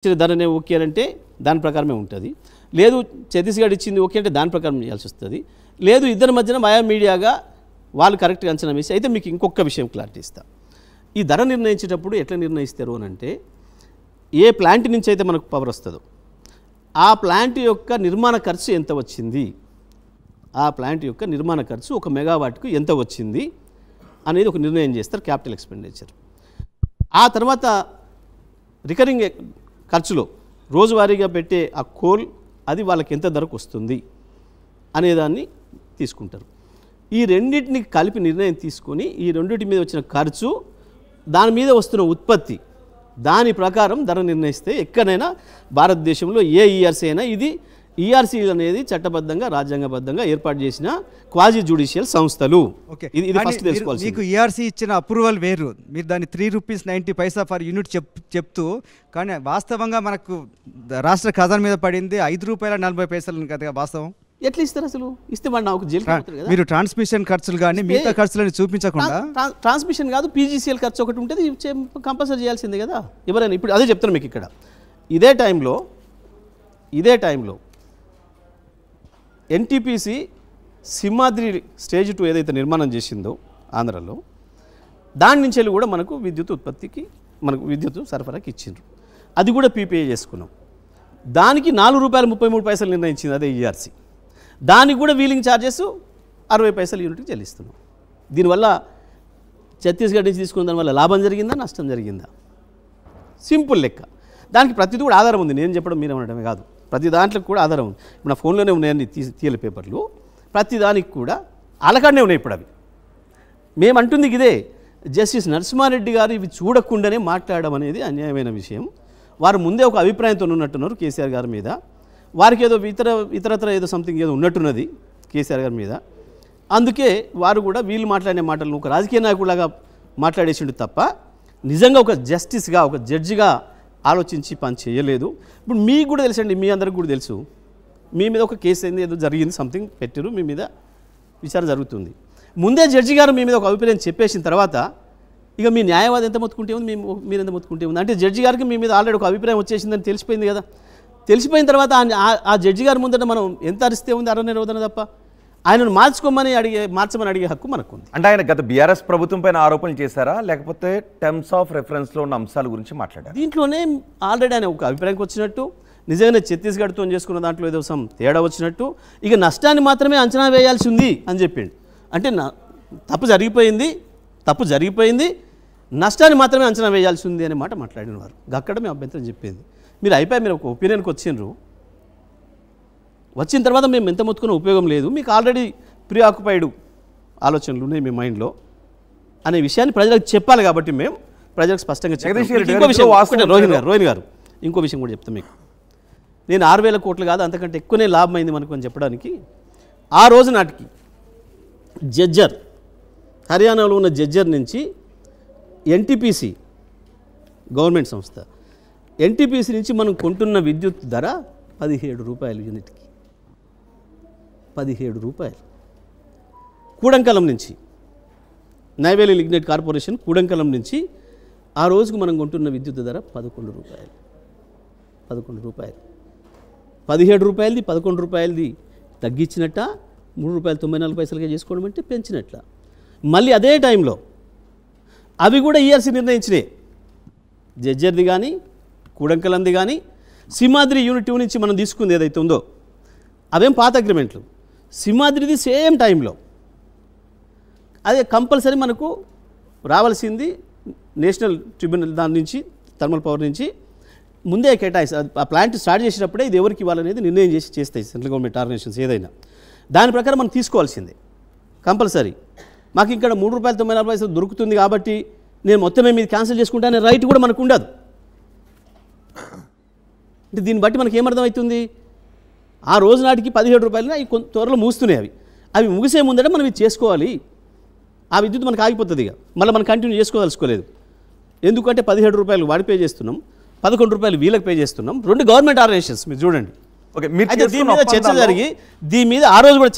ఇచ్చిన ధరనే ఓకే అంటే దాని ప్రకారమే ఉంటుంది. లేదు ఛత్తీస్గఢ్ ఇచ్చింది ఓకే అంటే దాని ప్రకారం చేయాల్సి వస్తుంది. లేదు ఇద్దరి మధ్యన వయా మీడియాగా వాళ్ళు కరెక్ట్గా అంచనా వేసి. అయితే మీకు ఇంకొక విషయం క్లారిటీ ఇస్తా. ఈ ధర నిర్ణయించేటప్పుడు ఎట్లా నిర్ణయిస్తారు అని అంటే, ఏ ప్లాంట్ నుంచి అయితే మనకు పవర్ వస్తుందో ఆ ప్లాంట్ యొక్క నిర్మాణ ఖర్చు ఎంత వచ్చింది, ఆ ప్లాంట్ యొక్క నిర్మాణ ఖర్చు 1 మెగావాట్కు ఎంత వచ్చింది అనేది ఒక నిర్ణయం చేస్తారు, క్యాపిటల్ ఎక్స్పెండిచర్. ఆ తర్వాత రికరింగ్ ఖర్చులో రోజువారీగా పెట్టే ఆ కోల్ అది వాళ్ళకి ఎంత ధరకు వస్తుంది అనేదాన్ని తీసుకుంటారు. ఈ రెండింటిని కలిపి నిర్ణయం తీసుకొని ఈ రెండింటి మీద వచ్చిన ఖర్చు, దాని మీద వస్తున్న ఉత్పత్తి, దాని ప్రకారం ధర నిర్ణయిస్తే ఎక్కడైనా భారతదేశంలో ఏ ఈఆర్సీ అయినా, ఇది ఈఆర్సీ అనేది చట్టబద్ధంగా రాజ్యాంగబద్ధంగా ఏర్పాటు చేసిన క్వాజీ జ్యుడిషియల్ సంస్థలు. ఇది ఫస్ట్ తెలుసుకోవాలి. మీకు ఈఆర్సీ ఇచ్చిన అప్రూవల్ వేరు, మీరు దాన్ని ₹3.90 పర్ యూనిట్ చెప్తూ, కానీ వాస్తవంగా మనకు రాష్ట్ర ఖజానా మీద పడింది ₹5.40 కదా వాస్తవం. ఎట్లా ఇస్తారు అసలు? ఇస్తే వాడు నాకు జైలు కదా. మీరు ట్రాన్స్మిషన్ ఖర్చులు కానీ మిగతా ఖర్చులను చూపించకుండా, ట్రాన్స్మిషన్ కాదు పీజీసీఎల్ ఖర్చు ఒకటి ఉంటుంది, కంపల్సరీ చేయాల్సిందే కదా ఎవరైనా. ఇప్పుడు అదే చెప్తాను మీకు. ఇక్కడ ఇదే టైంలో ఎన్టీపీసీ సింహాద్రి స్టేజ్ 2 ఏదైతే నిర్మాణం చేసిందో ఆంధ్రలో, దాని నుంచి వెళ్ళి కూడా మనకు విద్యుత్ ఉత్పత్తికి, మనకు విద్యుత్ సరఫరాకి ఇచ్చిండ్రు. అది కూడా పీపీఏ చేసుకున్నాం. దానికి ₹4.33 నిర్ణయించింది అదే ఈఆర్సీ. దానికి కూడా వీలింగ్ ఛార్జెస్ 60 పైసలు యూనిట్కి చెల్లిస్తున్నాం. దీనివల్ల ఛత్తీస్గఢ్ నుంచి తీసుకున్న దానివల్ల లాభం జరిగిందా, నష్టం జరిగిందా? సింపుల్ లెక్క. దానికి ప్రతిదీ కూడా ఆధారం ఉంది. నేను చెప్పడం మీరు అనడమే కాదు, ప్రతి దాంట్లో కూడా ఆధారం ఉంది. ఇప్పుడు నా ఫోన్లోనే ఉన్నాయని తీయాలి పేపర్లు, ప్రతి దానికి కూడా అలకాడనే ఉన్నాయి. ఇప్పుడు అవి మేము అంటుంది ఇదే, జస్టిస్ నరసింహారెడ్డి గారు ఇవి చూడకుండానే మాట్లాడడం అనేది అన్యాయమైన విషయం. వారు ముందే ఒక అభిప్రాయంతో ఉన్నట్టున్నారు కేసీఆర్ గారి మీద. వారికి ఏదో ఇతరత్ర ఏదో సంథింగ్ ఏదో ఉన్నట్టున్నది కేసీఆర్ గారి మీద. అందుకే వారు కూడా వీళ్ళు మాట్లాడిన మాటలను ఒక రాజకీయ నాయకుడిలాగా మాట్లాడేసిండు తప్ప నిజంగా ఒక జస్టిస్గా, ఒక జడ్జిగా ఆలోచించి పని చేయలేదు. ఇప్పుడు మీకు కూడా తెలుసండి, మీ అందరికి కూడా తెలుసు, మీ మీద ఒక కేసు అయింది, ఏదో జరిగింది, సంథింగ్ పెట్టారు, మీ మీద విచారణ జరుగుతుంది. ముందే జడ్జి గారు మీ మీద ఒక అభిప్రాయం చెప్పేసిన తర్వాత ఇక మీ న్యాయవాది ఎంత మొత్తుకుంటే ఉంది, మీరు ఎంత మొత్తుకుంటే ఉంది. అంటే జడ్జి గారికి మీ మీద ఆల్రెడీ ఒక అభిప్రాయం వచ్చేసిందని తెలిసిపోయింది కదా. తెలిసిపోయిన తర్వాత ఆ జడ్జి గారి ముందట మనం ఎంత అరిస్తే ఉంది, అరనిరోధన తప్ప ఆయనను మార్చమని అడిగే హక్కు మనకు ఉంది. అంటే ఆయన గత బీఆర్ఎస్ ప్రభుత్వం పైన ఆరోపణలు చేశారా, లేకపోతే టర్మ్స్ ఆఫ్ రెఫరెన్స్లో ఉన్న అంశాల గురించి మాట్లాడారు? దీంట్లోనే ఆల్రెడీ ఆయన ఒక అభిప్రాయంకి వచ్చినట్టు, నిజంగానే ఛత్తీస్గఢ్తో చేసుకున్న దాంట్లో ఏదో తేడా వచ్చినట్టు, ఇక నష్టాన్ని మాత్రమే అంచనా వేయాల్సి ఉంది అని చెప్పిండు. అంటే తప్పు జరిగిపోయింది, నష్టాన్ని మాత్రమే అంచనా వేయాల్సి ఉంది అనే మాట మాట్లాడిన వారు. అక్కడ మేము అభ్యంతరం చెప్పింది. మీరు మీరు ఒక ఒపీనియన్కి వచ్చిన తర్వాత మేము ఎంత మొత్తుకున్న ఉపయోగం లేదు, మీకు ఆల్రెడీ ప్రీ ఆక్యుపైడ్ ఆలోచనలు ఉన్నాయి మీ మైండ్లో అనే విషయాన్ని ప్రజలకు చెప్పాలి. కాబట్టి మేము ప్రజలకు స్పష్టంగా రోహిణ్ గారు ఇంకో విషయం కూడా చెప్తాను మీకు. నేను 6,000 కోట్లు కాదు అంతకంటే ఎక్కువనే లాభం అయింది మనకు అని చెప్పడానికి, ఆ రోజు నాటికి జడ్జర్, హర్యానాలో ఉన్న జడ్జర్ నుంచి ఎన్టీపీసీ గవర్నమెంట్ సంస్థ, ఎన్టీపీసీ నుంచి మనం కొంటున్న విద్యుత్ ధర ₹17 యూనిట్కి. ₹17. కూడంకలం నుంచి, నైవేలి లిగ్నైట్ కార్పొరేషన్ కూడంకలం నుంచి ఆ రోజుకు మనం కొంటున్న విద్యుత్ ధర ₹11. ₹17. ₹11 తగ్గించినట్ట, ₹3.94 చేసుకోవడం అంటే పెంచినట్ల. మళ్ళీ అదే టైంలో అవి కూడా ఈఆర్సీ నిర్ణయించినాయి. జడ్జర్ది కానీ, కూడంకలంది కానీ, సింహాద్రి యూనిట్ 2 నుంచి మనం తీసుకుంది ఏదైతే ఉందో అవేం పాత అగ్రిమెంట్లు. సింహాద్రిది సేమ్ టైంలో అదే కంపల్సరీ మనకు రావాల్సింది నేషనల్ ట్రిబ్యునల్ దాని నుంచి, థర్మల్ పవర్ నుంచి ముందే కేటాయిస్తారు. ఆ ప్లాంట్ స్టార్ట్ చేసినప్పుడే ఇది ఎవరికి ఇవ్వాలనేది నిర్ణయం చేస్తాయి సెంట్రల్ గవర్నమెంట్ ఆర్గనైజేషన్స్ ఏదైనా. దాని ప్రకారం మనం తీసుకోవాల్సిందే కంపల్సరీ. మాకు ఇక్కడ ₹3.94 దొరుకుతుంది కాబట్టి నేను మొత్తమే మీద క్యాన్సిల్ చేసుకుంటానే రైట్ కూడా మనకు ఉండదు. అంటే దీన్ని బట్టి మనకి ఏమర్థమవుతుంది, ఆ రోజు నాటికి ₹17 అవి త్వరలో మూస్తున్నాయి. అవి ముగిసే ముందట మనం ఇది చేసుకోవాలి. ఆ విద్యుత్ మనకు ఆగిపోతుంది. ఇక మళ్ళీ మనం కంటిన్యూ చేసుకోదలుచుకోలేదు. ఎందుకంటే ₹17 వాడి పే చేస్తున్నాం, ₹11 వీళ్ళకి పే చేస్తున్నాం. 2 గవర్నమెంట్ ఆర్గనైజేషన్స్ మీరు చూడండి. ఓకే, దీని మీద చర్చ జరిగి దీని మీద ఆ రోజు కూడా